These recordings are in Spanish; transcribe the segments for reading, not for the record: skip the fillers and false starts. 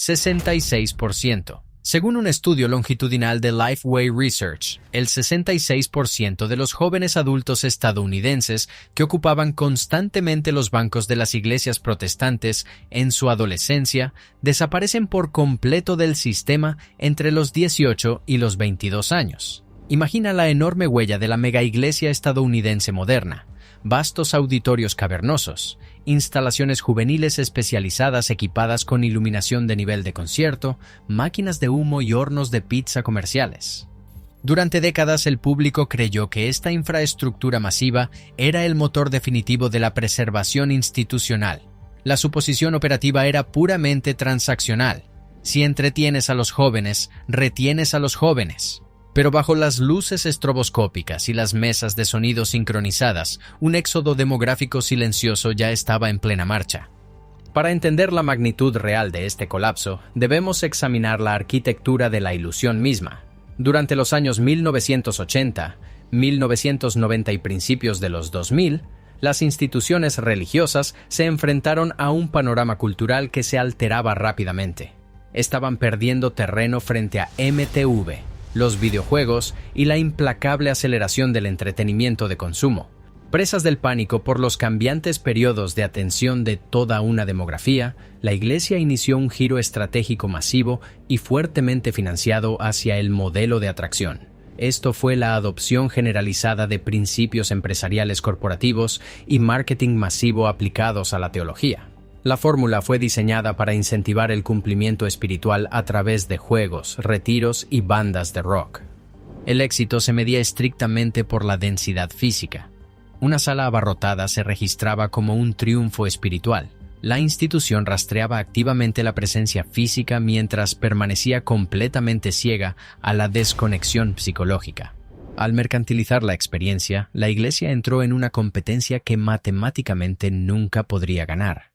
66%. Según un estudio longitudinal de Lifeway Research, el 66% de los jóvenes adultos estadounidenses que ocupaban constantemente los bancos de las iglesias protestantes en su adolescencia desaparecen por completo del sistema entre los 18 y los 22 años. Imagina la enorme huella de la megaiglesia estadounidense moderna: vastos auditorios cavernosos, instalaciones juveniles especializadas equipadas con iluminación de nivel de concierto, máquinas de humo y hornos de pizza comerciales. Durante décadas el público creyó que esta infraestructura masiva era el motor definitivo de la preservación institucional. La suposición operativa era puramente transaccional. Si entretienes a los jóvenes, retienes a los jóvenes. Pero bajo las luces estroboscópicas y las mesas de sonido sincronizadas, un éxodo demográfico silencioso ya estaba en plena marcha. Para entender la magnitud real de este colapso, debemos examinar la arquitectura de la ilusión misma. Durante los años 1980, 1990 y principios de los 2000, las instituciones religiosas se enfrentaron a un panorama cultural que se alteraba rápidamente. Estaban perdiendo terreno frente a MTV, los videojuegos y la implacable aceleración del entretenimiento de consumo. Presas del pánico por los cambiantes periodos de atención de toda una demografía, la Iglesia inició un giro estratégico masivo y fuertemente financiado hacia el modelo de atracción. Esto fue la adopción generalizada de principios empresariales corporativos y marketing masivo aplicados a la teología. La fórmula fue diseñada para incentivar el cumplimiento espiritual a través de juegos, retiros y bandas de rock. El éxito se medía estrictamente por la densidad física. Una sala abarrotada se registraba como un triunfo espiritual. La institución rastreaba activamente la presencia física mientras permanecía completamente ciega a la desconexión psicológica. Al mercantilizar la experiencia, la Iglesia entró en una competencia que matemáticamente nunca podría ganar.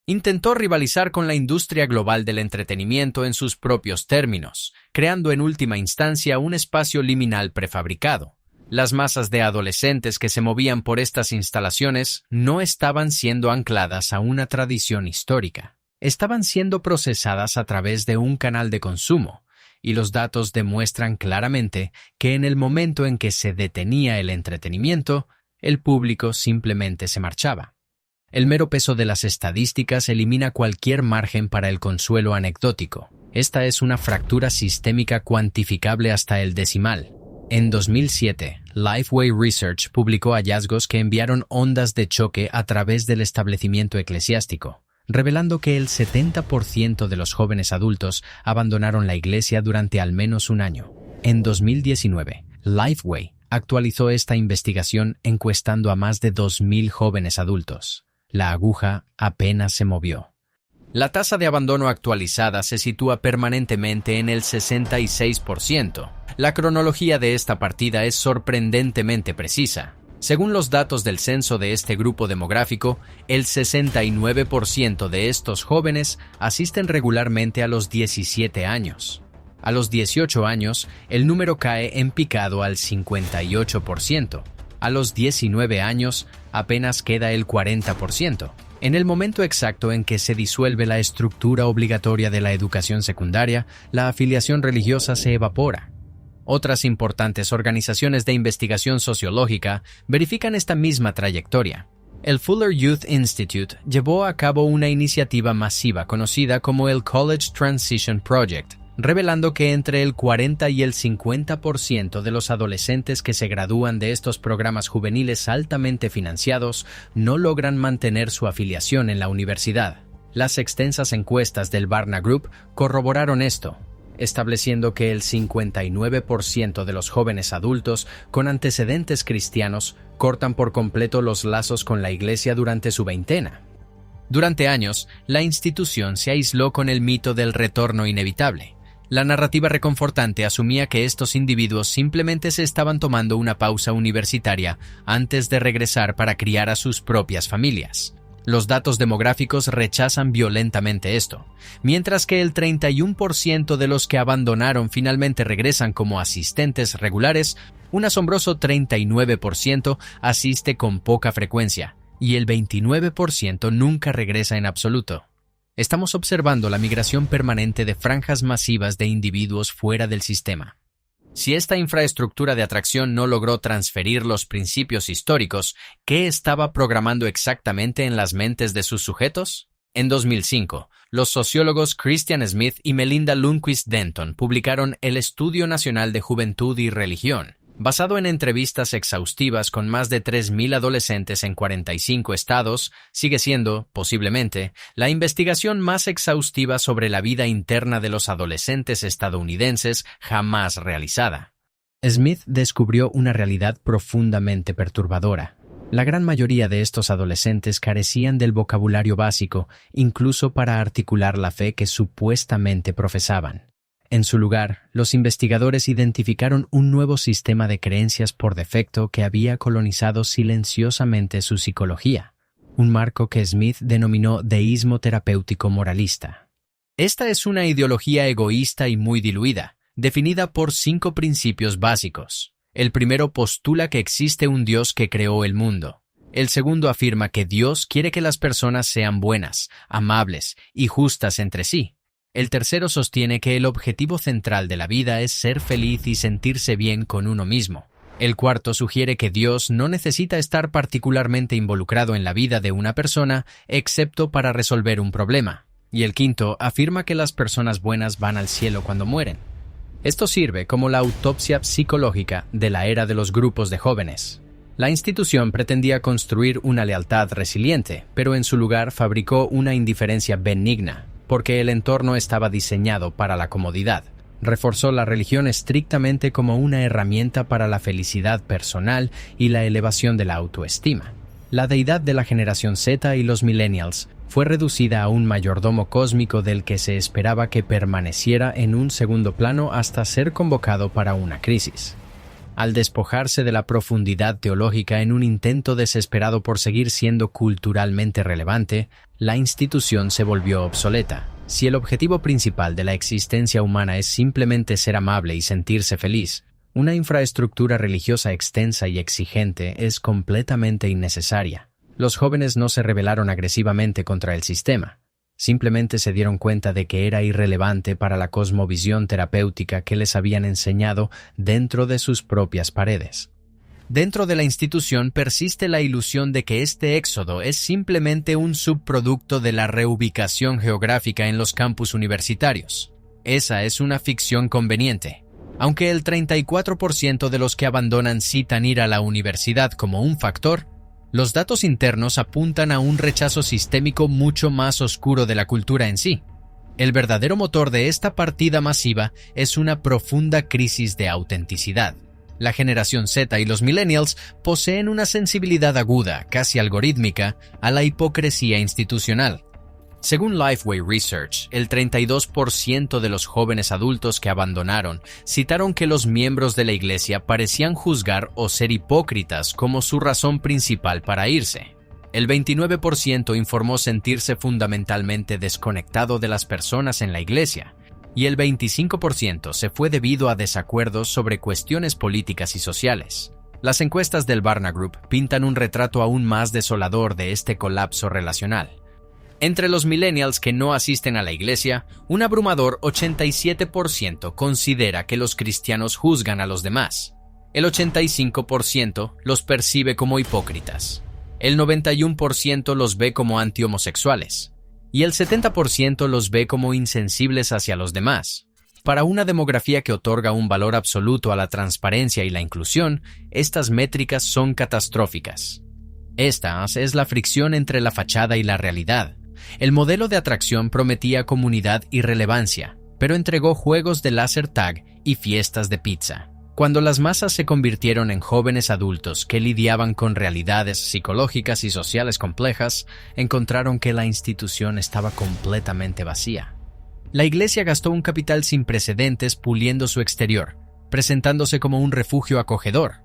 Intentó rivalizar con la industria global del entretenimiento en sus propios términos, creando en última instancia un espacio liminal prefabricado. Las masas de adolescentes que se movían por estas instalaciones no estaban siendo ancladas a una tradición histórica. Estaban siendo procesadas a través de un canal de consumo, y los datos demuestran claramente que en el momento en que se detenía el entretenimiento, el público simplemente se marchaba. El mero peso de las estadísticas elimina cualquier margen para el consuelo anecdótico. Esta es una fractura sistémica cuantificable hasta el decimal. En 2007, Lifeway Research publicó hallazgos que enviaron ondas de choque a través del establecimiento eclesiástico, revelando que el 70% de los jóvenes adultos abandonaron la iglesia durante al menos un año. En 2019, Lifeway actualizó esta investigación encuestando a más de 2.000 jóvenes adultos. La aguja apenas se movió. La tasa de abandono actualizada se sitúa permanentemente en el 66%. La cronología de esta partida es sorprendentemente precisa. Según los datos del censo de este grupo demográfico, el 69% de estos jóvenes asisten regularmente a los 17 años. A los 18 años, el número cae en picado al 58%. A los 19 años, apenas queda el 40%. En el momento exacto en que se disuelve la estructura obligatoria de la educación secundaria, la afiliación religiosa se evapora. Otras importantes organizaciones de investigación sociológica verifican esta misma trayectoria. El Fuller Youth Institute llevó a cabo una iniciativa masiva conocida como el College Transition Project, revelando que entre el 40 y el 50% de los adolescentes que se gradúan de estos programas juveniles altamente financiados no logran mantener su afiliación en la universidad. Las extensas encuestas del Barna Group corroboraron esto, estableciendo que el 59% de los jóvenes adultos con antecedentes cristianos cortan por completo los lazos con la iglesia durante su veintena. Durante años, la institución se aisló con el mito del retorno inevitable. La narrativa reconfortante asumía que estos individuos simplemente se estaban tomando una pausa universitaria antes de regresar para criar a sus propias familias. Los datos demográficos rechazan violentamente esto. Mientras que el 31% de los que abandonaron finalmente regresan como asistentes regulares, un asombroso 39% asiste con poca frecuencia y el 29% nunca regresa en absoluto. Estamos observando la migración permanente de franjas masivas de individuos fuera del sistema. Si esta infraestructura de atracción no logró transferir los principios históricos, ¿qué estaba programando exactamente en las mentes de sus sujetos? En 2005, los sociólogos Christian Smith y Melinda Lundquist Denton publicaron El Estudio Nacional de Juventud y Religión, basado en entrevistas exhaustivas con más de 3.000 adolescentes en 45 estados. Sigue siendo, posiblemente, la investigación más exhaustiva sobre la vida interna de los adolescentes estadounidenses jamás realizada. Smith descubrió una realidad profundamente perturbadora. La gran mayoría de estos adolescentes carecían del vocabulario básico, incluso para articular la fe que supuestamente profesaban. En su lugar, los investigadores identificaron un nuevo sistema de creencias por defecto que había colonizado silenciosamente su psicología, un marco que Smith denominó deísmo terapéutico moralista. Esta es una ideología egoísta y muy diluida, definida por 5 principios básicos. El primero postula que existe un Dios que creó el mundo. El segundo afirma que Dios quiere que las personas sean buenas, amables y justas entre sí. El tercero sostiene que el objetivo central de la vida es ser feliz y sentirse bien con uno mismo. El cuarto sugiere que Dios no necesita estar particularmente involucrado en la vida de una persona, excepto para resolver un problema. Y el quinto afirma que las personas buenas van al cielo cuando mueren. Esto sirve como la autopsia psicológica de la era de los grupos de jóvenes. La institución pretendía construir una lealtad resiliente, pero en su lugar fabricó una indiferencia benigna, porque el entorno estaba diseñado para la comodidad. Reforzó la religión estrictamente como una herramienta para la felicidad personal y la elevación de la autoestima. La deidad de la generación Z y los millennials fue reducida a un mayordomo cósmico del que se esperaba que permaneciera en un segundo plano hasta ser convocado para una crisis. Al despojarse de la profundidad teológica en un intento desesperado por seguir siendo culturalmente relevante, la institución se volvió obsoleta. Si el objetivo principal de la existencia humana es simplemente ser amable y sentirse feliz, una infraestructura religiosa extensa y exigente es completamente innecesaria. Los jóvenes no se rebelaron agresivamente contra el sistema. Simplemente se dieron cuenta de que era irrelevante para la cosmovisión terapéutica que les habían enseñado dentro de sus propias paredes. Dentro de la institución persiste la ilusión de que este éxodo es simplemente un subproducto de la reubicación geográfica en los campus universitarios. Esa es una ficción conveniente. Aunque el 34% de los que abandonan citan ir a la universidad como un factor, los datos internos apuntan a un rechazo sistémico mucho más oscuro de la cultura en sí. El verdadero motor de esta partida masiva es una profunda crisis de autenticidad. La generación Z y los millennials poseen una sensibilidad aguda, casi algorítmica, a la hipocresía institucional. Según Lifeway Research, el 32% de los jóvenes adultos que abandonaron citaron que los miembros de la iglesia parecían juzgar o ser hipócritas como su razón principal para irse. El 29% informó sentirse fundamentalmente desconectado de las personas en la iglesia, y el 25% se fue debido a desacuerdos sobre cuestiones políticas y sociales. Las encuestas del Barna Group pintan un retrato aún más desolador de este colapso relacional. Entre los millennials que no asisten a la iglesia, un abrumador 87% considera que los cristianos juzgan a los demás. El 85% los percibe como hipócritas. El 91% los ve como antihomosexuales. Y el 70% los ve como insensibles hacia los demás. Para una demografía que otorga un valor absoluto a la transparencia y la inclusión, estas métricas son catastróficas. Esta es la fricción entre la fachada y la realidad. El modelo de atracción prometía comunidad y relevancia, pero entregó juegos de láser tag y fiestas de pizza. Cuando las masas se convirtieron en jóvenes adultos que lidiaban con realidades psicológicas y sociales complejas, encontraron que la institución estaba completamente vacía. La iglesia gastó un capital sin precedentes puliendo su exterior, presentándose como un refugio acogedor.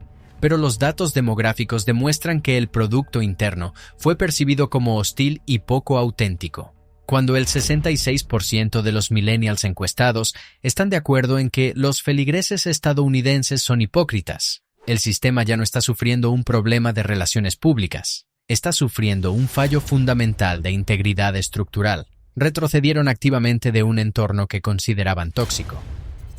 Pero los datos demográficos demuestran que el producto interno fue percibido como hostil y poco auténtico. Cuando el 66% de los millennials encuestados están de acuerdo en que los feligreses estadounidenses son hipócritas, el sistema ya no está sufriendo un problema de relaciones públicas, está sufriendo un fallo fundamental de integridad estructural. retrocedieron activamente de un entorno que consideraban tóxico.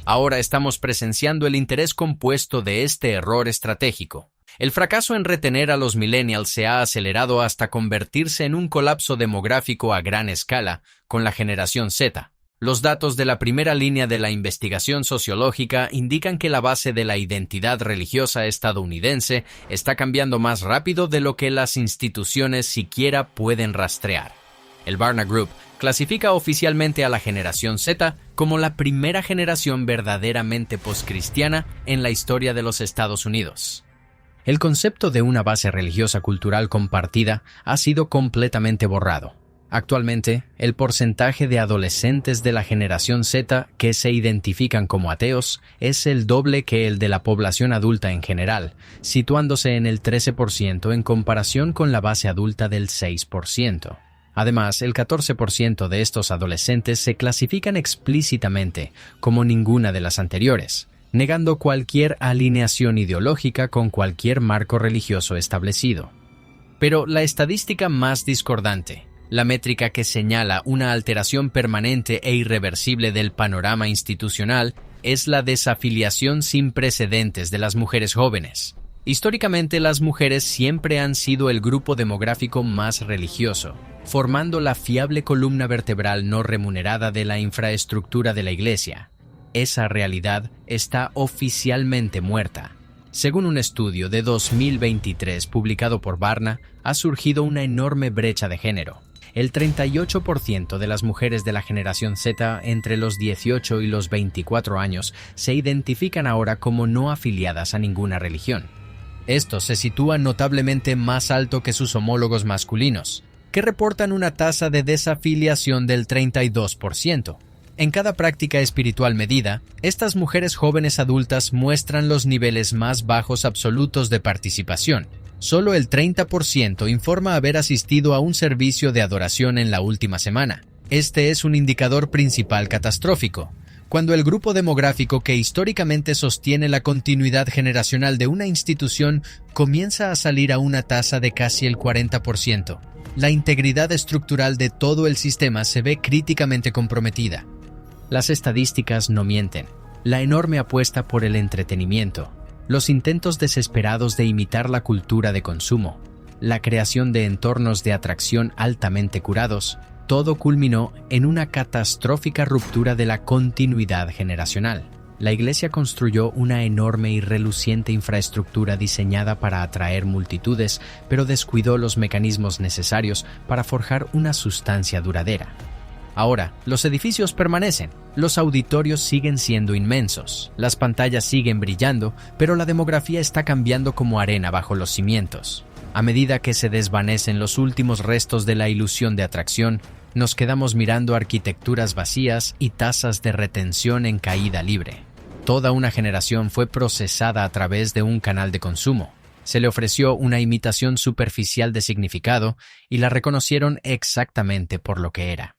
Ahora estamos presenciando el interés compuesto de este error estratégico. El fracaso en retener a los millennials se ha acelerado hasta convertirse en un colapso demográfico a gran escala con la generación Z. Los datos de la primera línea de la investigación sociológica indican que la base de la identidad religiosa estadounidense está cambiando más rápido de lo que las instituciones siquiera pueden rastrear. El Barna Group clasifica oficialmente a la generación Z como la primera generación verdaderamente poscristiana en la historia de los Estados Unidos. El concepto de una base religiosa cultural compartida ha sido completamente borrado. Actualmente, el porcentaje de adolescentes de la generación Z que se identifican como ateos es el doble que el de la población adulta en general, situándose en el 13% en comparación con la base adulta del 6%. Además, el 14% de estos adolescentes se clasifican explícitamente como ninguna de las anteriores, negando cualquier alineación ideológica con cualquier marco religioso establecido. Pero la estadística más discordante, la métrica que señala una alteración permanente e irreversible del panorama institucional, es la desafiliación sin precedentes de las mujeres jóvenes. Históricamente, las mujeres siempre han sido el grupo demográfico más religioso, formando la fiable columna vertebral no remunerada de la infraestructura de la Iglesia. Esa realidad está oficialmente muerta. Según un estudio de 2023 publicado por Barna, ha surgido una enorme brecha de género. El 38% de las mujeres de la generación Z entre los 18 y los 24 años se identifican ahora como no afiliadas a ninguna religión. Esto se sitúa notablemente más alto que sus homólogos masculinos, que reportan una tasa de desafiliación del 32%. En cada práctica espiritual medida, estas mujeres jóvenes adultas muestran los niveles más bajos absolutos de participación. Solo el 30% informa haber asistido a un servicio de adoración en la última semana. Este es un indicador principal catastrófico. Cuando el grupo demográfico que históricamente sostiene la continuidad generacional de una institución comienza a salir a una tasa de casi el 40%, la integridad estructural de todo el sistema se ve críticamente comprometida. Las estadísticas no mienten. La enorme apuesta por el entretenimiento, los intentos desesperados de imitar la cultura de consumo, la creación de entornos de atracción altamente curados, todo culminó en una catastrófica ruptura de la continuidad generacional. La Iglesia construyó una enorme y reluciente infraestructura diseñada para atraer multitudes, pero descuidó los mecanismos necesarios para forjar una sustancia duradera. Ahora, los edificios permanecen, los auditorios siguen siendo inmensos, las pantallas siguen brillando, pero la demografía está cambiando como arena bajo los cimientos. A medida que se desvanecen los últimos restos de la ilusión de atracción, nos quedamos mirando arquitecturas vacías y tasas de retención en caída libre. Toda una generación fue procesada a través de un canal de consumo. Se le ofreció una imitación superficial de significado y la reconocieron exactamente por lo que era.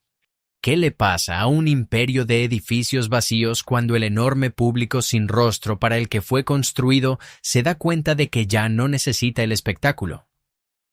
¿Qué le pasa a un imperio de edificios vacíos cuando el enorme público sin rostro para el que fue construido se da cuenta de que ya no necesita el espectáculo?